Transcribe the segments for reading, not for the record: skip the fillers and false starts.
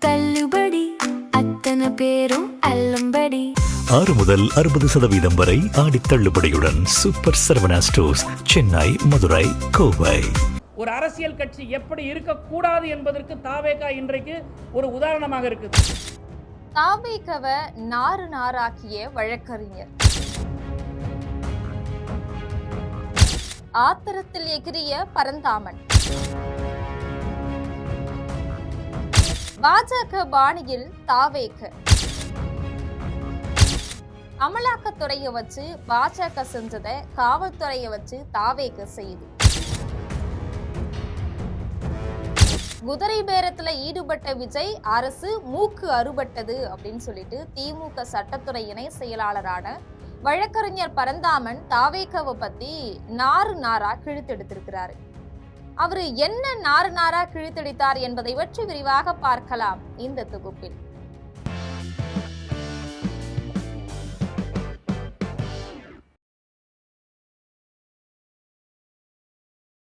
தள்ளுபடி அத்தனை பேரும் அல்லும்படி 6 முதல் 60% வரை ஆடி தள்ளுபடியுடன் சூப்பர் சரவணா ஸ்டோர்ஸ், சென்னை, மதுரை, கோவை. ஒரு அரசியல் கட்சி எப்படி இருக்கக்கூடாது என்பதற்கு தாவேகா இன்றைக்கு ஒரு உதாரணமாக இருக்குது. தாவேகாவை நாறு நாராக்கிய வழக்கறிஞர், ஆத்திரத்தில் எகிரிய பரந்தாமன், பாஜக பாணியில் தாவேகா, அமலாக்கத்துறையை வச்சு பாஜக செஞ்சதை காவல்துறையை வச்சு தாவேகா செய்யுது. குதிரை பேரத்துல ஈடுபட்ட விஜய் அரசு மூக்கு அறுபட்டது அப்படின்னு சொல்லிட்டு திமுக சட்டத்துறை இணை செயலாளரான வழக்கறிஞர் பரந்தாமன் தாவேகாவை பத்தி நாறு நாரா கிழித்தெடுத்திருக்கிறாரு. அவரு என்ன நாறு நாரா கிழித்தெடுத்தார் என்பதை பற்றி விரிவாக பார்க்கலாம் இந்த தொகுப்பில்.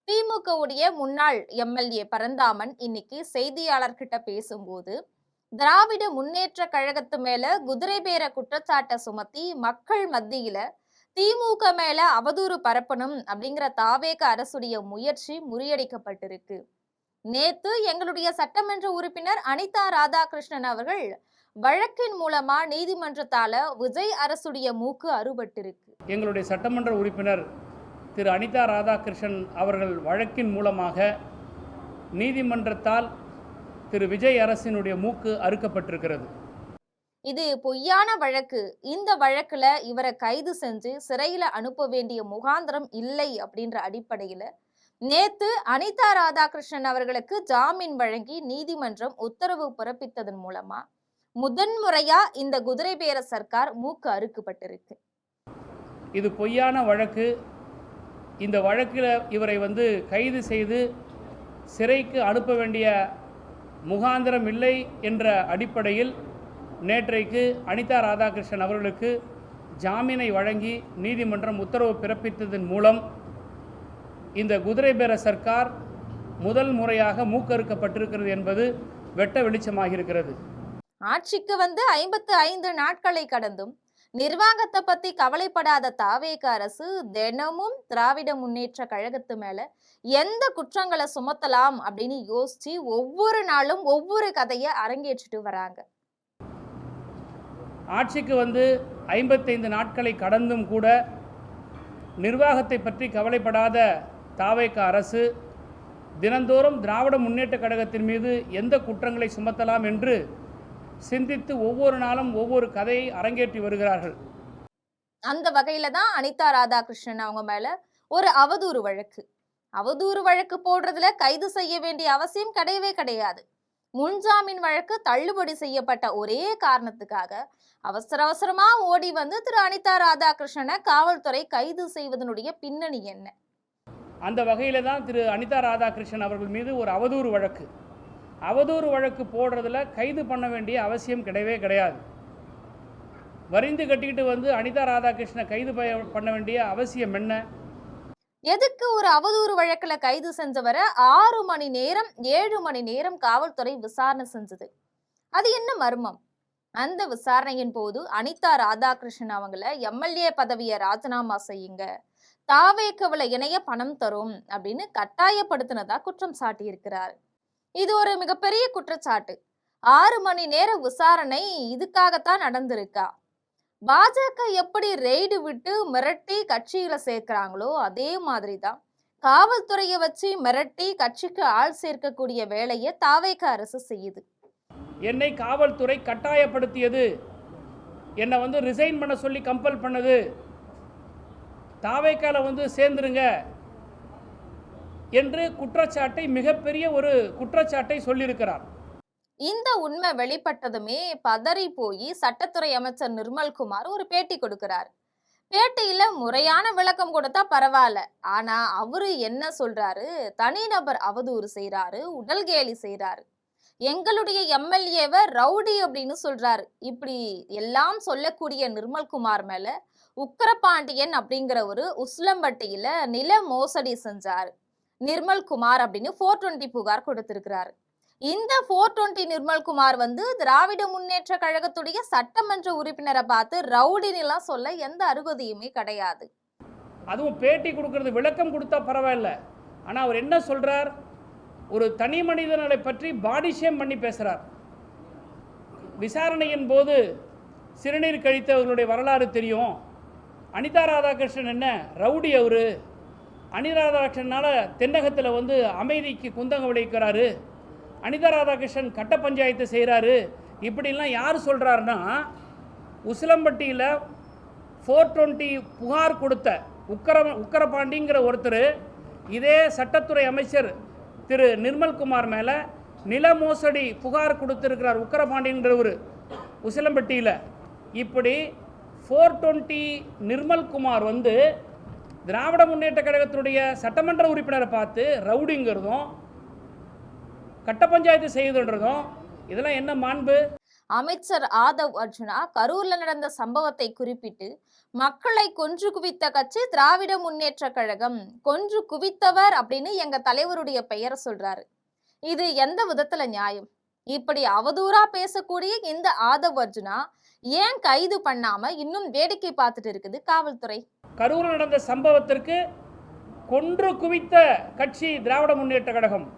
திமுகவுடைய முன்னாள் எம்எல்ஏ பரந்தாமன் இன்னைக்கு செய்தியாளர்கிட்ட பேசும்போது திராவிட முன்னேற்ற கழகத்து மேல குதிரை பேர குற்றச்சாட்டை சுமத்தி மக்கள் மத்தியில திமுக மேல அவதூறு பரப்பணும் அப்படிங்கிற தாவேகா அரசுடைய முயற்சி முறியடிக்கப்பட்டிருக்கு. நேத்து எங்களுடைய சட்டமன்ற உறுப்பினர் அனிதா ராதாகிருஷ்ணன் அவர்கள் வழக்கின் மூலமா நீதிமன்றத்தால விஜய் அரசுடைய மூக்கு அறுபட்டிருக்கு. எங்களுடைய சட்டமன்ற உறுப்பினர் திரு அனிதா ராதாகிருஷ்ணன் அவர்கள் வழக்கின் மூலமாக நீதிமன்றத்தால் திரு விஜய் அரசினுடைய மூக்கு அறுக்கப்பட்டிருக்கிறது. இது பொய்யான வழக்கு. இந்த வழக்குல இவரை கைது செஞ்சு சிறையில அனுப்ப வேண்டிய முகாந்திரம் இல்லை அப்படின்ற அடிப்படையில நேத்து அனிதா ராதாகிருஷ்ணன் அவர்களுக்கு ஜாமீன் வழங்கி நீதிமன்றம் உத்தரவு பிறப்பித்ததன் மூலமா முதன்முறையா இந்த குதிரை பேர சர்க்கார் மூக்கு அறுக்கப்பட்டிருக்கு. இது பொய்யான வழக்கு. இந்த வழக்கில் இவரை கைது செய்து சிறைக்கு அனுப்ப வேண்டிய முகாந்திரம் இல்லை என்ற அடிப்படையில் நேற்றைக்கு அனிதா ராதாகிருஷ்ணன் அவர்களுக்கு ஜாமீனை வழங்கி நீதிமன்றம் உத்தரவு பிறப்பித்ததன் மூலம் இந்த குதிரை பேர சர்க்கார் முதல் முறையாக மூக்கறுக்கப்பட்டிருக்கிறது என்பது வெட்ட வெளிச்சமாக இருக்கிறது. ஆட்சிக்கு 55 நாட்களை கடந்தும் நிர்வாகத்தை பத்தி கவலைப்படாத தாவேகா அரசு தினமும் திராவிட முன்னேற்ற கழகத்து மேல எந்த குற்றங்களை சுமத்தலாம் அப்படின்னு யோசிச்சு ஒவ்வொரு நாளும் ஒவ்வொரு கதையை அரங்கேற்றிட்டு வராங்க. ஆட்சிக்கு 55 நாட்களை கடந்தும் கூட நிர்வாகத்தை பற்றி கவலைப்படாத தாவேகா அரசு தினந்தோறும் திராவிட முன்னேற்ற கழகத்தின் மீது எந்த குற்றங்களை சுமத்தலாம் என்று சிந்தித்து ஒவ்வொரு நாளும் ஒவ்வொரு கதையை அரங்கேற்றி வருகிறார்கள். அந்த வகையில தான் அனிதா ராதாகிருஷ்ணன் அவங்க மேல ஒரு அவதூறு வழக்கு போடுறதுல கைது செய்ய வேண்டிய அவசியம் கிடையவே கிடையாது. முன்ஜாமீன் வழக்கு தள்ளுபடி செய்யப்பட்ட ஒரே காரணத்துக்காக அவசரமா ஓடி திரு அனிதா ராதாகிருஷ்ணனை காவல்துறை கைது செய்வதனுடைய பின்னணி என்ன? அந்த வகையில தான் திரு அனிதா ராதாகிருஷ்ணன் அவர்கள் மீது ஒரு அவதூறு வழக்கு போடுறதுல கைது பண்ண வேண்டிய அவசியம் கிடையவே கிடையாது. வரிந்து கட்டிக்கிட்டு அனிதா ராதாகிருஷ்ணனை கைது பண்ண வேண்டிய அவசியம் என்ன? எதுக்கு ஒரு அவதூறு வழக்குல கைது செஞ்சவரை 6 மணி நேரம் 7 மணி நேரம் காவல்துறை விசாரணை செஞ்சது? அது என்ன மர்மம்? அந்த விசாரணையின் போது அனிதா ராதாகிருஷ்ணன் அவங்கள எம்எல்ஏ பதவியை ராஜினாமா செய்யுங்க, தாவேகாவுல இணைய பணம் தரும் அப்படின்னு கட்டாயப்படுத்தினதா குற்றம் சாட்டி இருக்கிறார். இது ஒரு மிகப்பெரிய குற்றச்சாட்டு. 6 மணி நேர விசாரணை இதுக்காகத்தான் நடந்திருக்கா? பாஜக எப்படி ரெய்டு விட்டு மிரட்டி கட்சியில சேர்க்கிறாங்களோ அதே மாதிரிதான் காவல்துறையை வச்சு மிரட்டி கட்சிக்கு ஆள் சேர்க்கக்கூடிய வேலையை தாவேகா அரசு செய்யுது. என்னை காவல்துறை கட்டாயப்படுத்தியது, என்னை ரிசைன் பண்ண சொல்லி கம்பல் பண்ணது, தாவேகால சேர்ந்துருங்க என்று குற்றச்சாட்டை மிகப்பெரிய ஒரு குற்றச்சாட்டை சொல்லியிருக்கிறார். இந்த உண்மை வெளிப்பட்டதுமே பதறி போய் சட்டத்துறை அமைச்சர் நிர்மல்குமார் ஒரு பேட்டி கொடுக்கிறார். பேட்டியில முறையான விளக்கம் கொடுத்தா பரவாயில்ல, ஆனா அவரு என்ன சொல்றாரு? தனிநபர் அவதூறு செய்யறாரு, உடல் கேலி செய்யறாரு, எங்களுடைய எம்எல்ஏவை ரவுடி அப்படின்னு சொல்றாரு. இப்படி எல்லாம் சொல்லக்கூடிய நிர்மல்குமார் மேல உக்கரபாண்டியன் அப்படிங்கிற ஒரு உஸ்லம்பட்டியில நில மோசடி செஞ்சாரு நிர்மல்குமார் அப்படின்னு 420 புகார் கொடுத்திருக்கிறாரு. இந்த 420 நிர்மல்குமார் வந்து திராவிட முன்னேற்ற கழகத்துடைய சட்டமன்ற உறுப்பினரை பார்த்து ரவுடின்னு எல்லாம் சொல்ல எந்த அருகதையுமே கிடையாது. அதுவும் பேட்டி கொடுக்கறது விளக்கம் கொடுத்தா பரவாயில்ல, ஆனால் அவர் என்ன சொல்றார், ஒரு தனி மனிதனை பற்றி பாடி ஷேம் பண்ணி பேசுகிறார். விசாரணையின் போது சிறுநீர் கழித்தவர்களுடைய வரலாறு தெரியும். அனிதா ராதாகிருஷ்ணன் என்ன ரவுடி, அவர் அனிதா ராதாகிருஷ்ணனால் தென்னகத்தில் வந்து அமைதிக்கு குந்தகம் விளைவிக்கிறாரு, அனிதா ராதாகிருஷ்ணன் கட்ட பஞ்சாயத்து செய்கிறாரு, இப்படிலாம் யார் சொல்கிறாருன்னா, உசிலம்பட்டியில் 420 புகார் கொடுத்த உக்கரபாண்டிங்கிற ஒருத்தர் இதே சட்டத்துறை அமைச்சர் திரு நிர்மல்குமார் மேலே நில மோசடி புகார் கொடுத்துருக்கிறார். உக்கரபாண்டிங்கிறவர் உசிலம்பட்டியில். இப்படி 420 நிர்மல்குமார் வந்து திராவிட முன்னேற்ற கழகத்தினுடைய சட்டமன்ற உறுப்பினரை பார்த்து ரவுடிங்கிறதும் கட்ட பஞ்சாயத்து செய்யுதுன்றதும் இதெல்லாம் என்ன மாண்பு? அமைச்சர் ஆதவ் அர்ஜுனா கரூர்ல நடந்த சம்பவத்தை குறிப்பிட்டு, மக்களை கொன்று குவித்த கட்சி திராவிட முன்னேற்ற கழகம், கொன்று குவித்தவர் அப்படின்னு எங்க தலைவருடைய பெயரை சொல்றாரு. இது எந்த விதத்துல நியாயம்? இப்படி அவதூறா பேசக்கூடிய இந்த ஆதவ் அர்ஜுனா ஏன் கைது பண்ணாம இன்னும் வேடிக்கை பார்த்துட்டு இருக்குது காவல்துறை? கரூரில் நடந்த சம்பவத்திற்கு கொன்று குவித்த கட்சி திராவிட முன்னேற்ற கழகம்,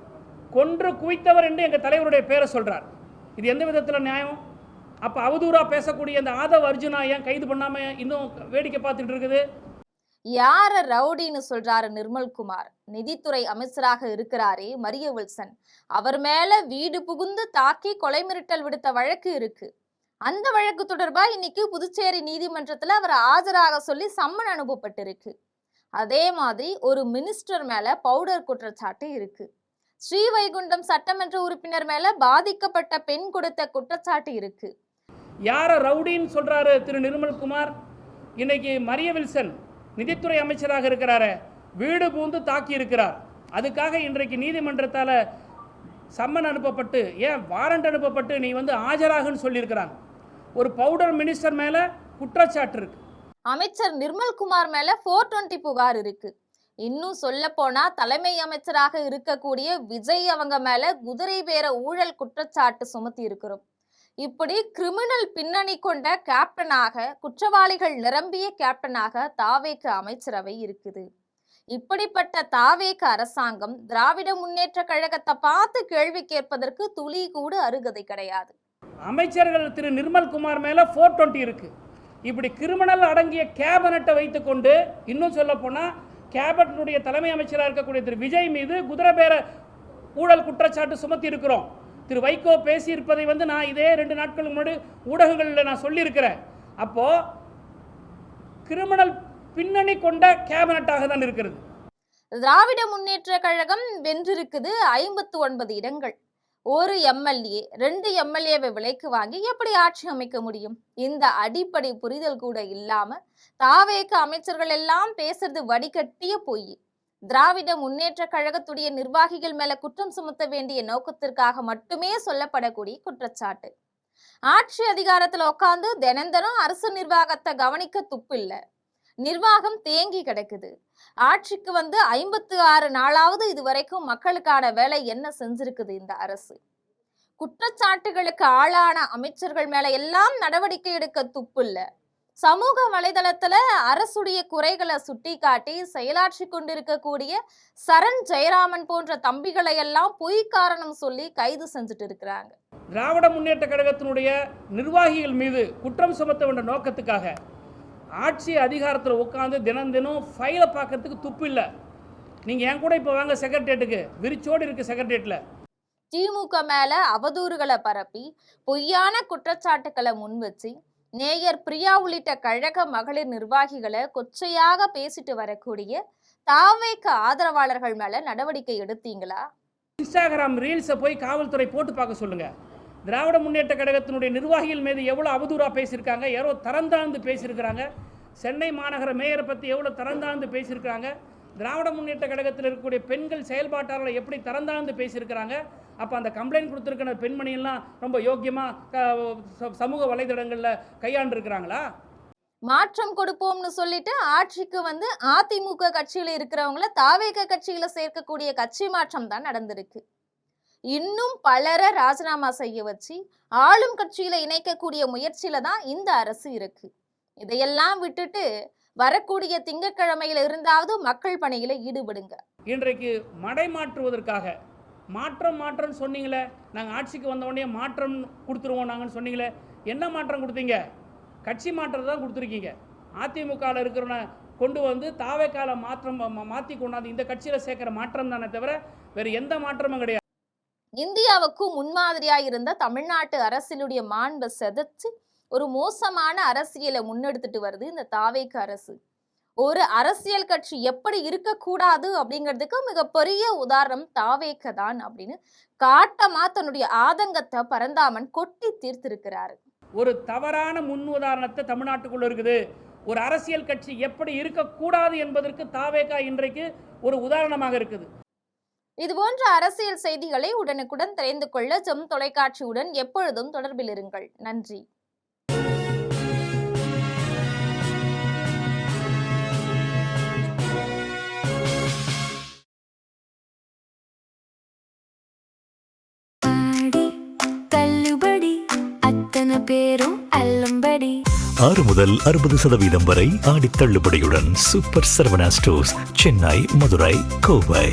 கொன்று குவித்தவர் என்று எங்கள் தலைவருடைய பேரை சொல்றார். இது எந்த விதத்தில் நியாயம்? அப்போ அவதூறா பேசக்கூடிய இந்த ஆதவ் அர்ஜுனா ஏன் கைது பண்ணாம இன்னும் வேடிக்கை பார்த்துட்டு இருக்குது? யார ரவுடின்னு சொல்றாரு நிர்மல்குமார்? நிதித்துறை அமைச்சராக இருக்கிறாரே மரிய வில்சன், அவர் மேல வீடு புகுந்து தாக்கி கொலை மிரட்டல் விடுத்த வழக்கு இருக்கு. அந்த வழக்கு தொடர்பா இன்னைக்கு புதுச்சேரி நீதிமன்றத்துல அவர் ஆஜராக சொல்லி சம்மன் அனுப்பப்பட்டிருக்கு. அதே மாதிரி ஒரு மினிஸ்டர் மேல பவுடர் குற்றச்சாட்டு இருக்கு. ஸ்ரீவைகுண்டம் சட்டமன்ற உறுப்பினர் மேல பாதிக்கப்பட்ட பெண் கொடுத்த குற்றச்சாட்டு இருக்கு. யார ரவுடின்னு சொல்றாரு திரு நிர்மல்குமார்? இன்னைக்கு மரிய வில்சன் நிதித்துறை அமைச்சராக இருக்கிறாரு, வீடு பூந்து தாக்கி இருக்கிறார். அதுக்காக இன்றைக்கு நீதிமன்றத்தால் சம்மன் அனுப்பப்பட்டு, ஏன் வாரண்ட் அனுப்பப்பட்டு நீ வந்து ஆஜராகுன்னு சொல்லியிருக்கிறாங்க. ஒரு பவுடர் மினிஸ்டர் மேல குற்றச்சாட்டு இருக்கு. அமைச்சர் நிர்மல்குமார் மேல 420 புகார் இருக்கு. இன்னும் சொல்ல போனா தலைமை அமைச்சராக இருக்கக்கூடிய விஜய் அவங்க மேல குதிரை பேர ஊழல் குற்றச்சாட்டு சுமத்தி இருக்கிறோம். இப்படி கிரிமினல் பின்னணி கொண்ட கேப்டனாக, குற்றவாளிகள் நிரம்பிய கேப்டனாக தாவேக அமைச்சரவை இருக்குது. இப்படிப்பட்ட தாவேக அரசாங்கம் திராவிட முன்னேற்ற கழகத்தை பார்த்து கேள்வி கேட்பதற்கு துளி கூட அருகதை கிடையாது. அமைச்சர்கள் திரு நிர்மல்குமார் மேல 420 இருக்கு. இப்படி கிரிமினல் அடங்கிய கேபினட்டை வைத்துக்கொண்டு, இன்னும் சொல்ல போனா கேபினட்டுடைய தலைமை அமைச்சராக இருக்கக்கூடிய திரு விஜய் மீது குதிரை பேர ஊழல் குற்றச்சாட்டு சுமத்தி இருக்கிறோம். திரு வைகோ பேசியிருப்பதை வந்து நான் இதே 2 நாட்களுக்கு முன்னாடி ஊடகங்களில் நான் சொல்லியிருக்கிறேன். அப்போ கிரிமினல் பின்னணி கொண்ட கேபினட்டாக தான் இருக்கிறது. திராவிட முன்னேற்ற கழகம் வென்றிருக்குது 59 இடங்கள். ஒரு எம்எல்ஏ 2 எம்எல்ஏவை விலைக்கு வாங்கி எப்படி ஆட்சி அமைக்க முடியும்? இந்த அடிப்படை புரிதல் கூட இல்லாம தாவேக அமைச்சர்கள் எல்லாம் பேசுறது வடிகட்டிய பொய். திராவிட முன்னேற்ற கழகத்துடைய நிர்வாகிகள் மேல குற்றம் சுமத்த வேண்டிய நோக்கத்திற்காக மட்டுமே சொல்லப்படக்கூடிய குற்றச்சாட்டு. ஆட்சி அதிகாரத்துல உட்காந்து தினம் அரசு நிர்வாகத்தை கவனிக்க துப்பில்ல. நிர்வாகம் தேங்கி கிடக்குது. ஆட்சிக்கு வந்து 56 நாளாவது இதுவரைக்கும் மக்களுக்கான வேலை என்ன செஞ்சிருக்குது இந்த அரசு? குற்றச்சாட்டுகளுக்கு ஆளான அமைச்சர்கள் மேல எல்லாம் நடவடிக்கை எடுக்க துப்பில்ல. சமூக வலைதளத்துல அரசுடைய குறைகளை சுட்டி காட்டி செயலாற்றி கொண்டிருக்கக்கூடிய சரண் ஜெயராமன் போன்ற தம்பிகளை எல்லாம் பொய் காரணம் சொல்லி கைது செஞ்சுட்டு இருக்கிறாங்க. திராவிட முன்னேற்ற கழகத்தினுடைய நிர்வாகிகள் மீது குற்றம் சுமத்த வேண்டிய நோக்கத்துக்காக ஆட்சி அதிகாரத்தில் உட்காந்து தினம் ஃபைலை பார்க்கறதுக்கு துப்பு இல்லை. நீங்கள் என் கூட இப்போ வாங்க செக்ரட்டேரியட்டுக்கு, விரிச்சோடு இருக்கு செக்ரட்டேரியட்டில். திமுக மேல அவதூறுகளை பரப்பி பொய்யான குற்றச்சாட்டுக்களை முன்வச்சு நேயர் பிரியா உள்ளிட்ட கழக மகளிர் நிர்வாகிகளை கொச்சையாக பேசிட்டு வரக்கூடிய தாவேக ஆதரவாளர்கள் மேல நடவடிக்கை எடுத்தீங்களா? இன்ஸ்டாகிராம் ரீல்ஸை போய் காவல்துறை போட்டு பார்க்க சொல்லுங்க. திராவிட முன்னேற்ற கழகத்தினுடைய நிர்வாகிகள் மீது எவ்வளோ அவதூறாக பேசியிருக்காங்க, எவ்வளோ தரந்தாழ்ந்து பேசியிருக்கிறாங்க. சென்னை மாநகர மேயரை பற்றி எவ்வளோ தரந்தாழ்ந்து பேசியிருக்கிறாங்க. திராவிட முன்னேற்ற கழகத்தில் இருக்கக்கூடிய பெண்கள் செயல்பாட்டாளர்களை எப்படி தரந்தாழ்ந்து பேசியிருக்கிறாங்க. அப்போ அந்த கம்ப்ளைண்ட் கொடுத்துருக்கிற பெண்மணியெல்லாம் ரொம்ப யோக்கியமாக சமூக வலைதளங்களில் கையாண்டிருக்கிறாங்களா? மாற்றம் கொடுப்போம்னு சொல்லிட்டு ஆட்சிக்கு வந்து அதிமுக கட்சியில இருக்கிறவங்கள தாவேக கட்சியில சேர்க்கக்கூடிய கட்சி மாற்றம் தான் நடந்திருக்கு. இன்னும் பலரை ராஜினாமா செய்ய வச்சு ஆளும் கட்சியில இணைக்கக்கூடிய முயற்சியில தான் இந்த அரசு இருக்கு. இதையெல்லாம் விட்டுட்டு வரக்கூடிய திங்கட்கிழமையில இருந்தாவது மக்கள் பணியில ஈடுபடுங்க. இன்றைக்கு மடை மாற்றுவதற்காக மாற்றம் சொன்னீங்களே, நாங்கள் ஆட்சிக்கு வந்த உடனே மாற்றம் கொடுத்துருவோம் நாங்கன்னு சொன்னீங்களே, என்ன மாற்றம் கொடுத்தீங்க? கட்சி மாற்றத்தை தான் கொடுத்துருக்கீங்க. அதிமுகவில் இருக்கிறவனை கொண்டு வந்து தாவேக்கால மாற்றி கொண்டாந்து இந்த கட்சியில் சேர்க்கிற மாற்றம் தானே தவிர வேறு எந்த மாற்றமும் கிடையாது. இந்தியாவுக்கும் முன்மாதிரியா இருந்த தமிழ்நாட்டு அரசியலுடைய மாண்பை செதைச்சு ஒரு மோசமான அரசியலை முன்னெடுத்துட்டு வருது இந்த தாவேக அரசு. ஒரு அரசியல் கட்சி எப்படி இருக்கக்கூடாது அப்படிங்கிறதுக்கு மிகப்பெரிய உதாரணம் தாவேக தான் அப்படின்னு காட்டமா தன்னுடைய ஆதங்கத்தை பரந்தாமன் கொட்டி தீர்த்திருக்கிறாரு. ஒரு தவறான முன் உதாரணத்தை தமிழ்நாட்டுக்குள்ள இருக்குது. ஒரு அரசியல் கட்சி எப்படி இருக்கக்கூடாது என்பதற்கு தாவேகா இன்றைக்கு ஒரு உதாரணமாக இருக்குது. இது போன்ற அரசியல் செய்திகளை உடனுக்குடன் தெரிந்து கொள்ள ஜெம் தொலைக்காட்சியுடன் எப்பொழுதும் தொடர்பில் இருங்கள். நன்றி. தள்ளுபடி அத்தனை பேரும் அல்லும்படி 6 முதல் 60% வரை ஆடி தள்ளுபடியுடன் சூப்பர் சரவணா ஸ்டோர்ஸ், சென்னை, மதுரை, கோவை.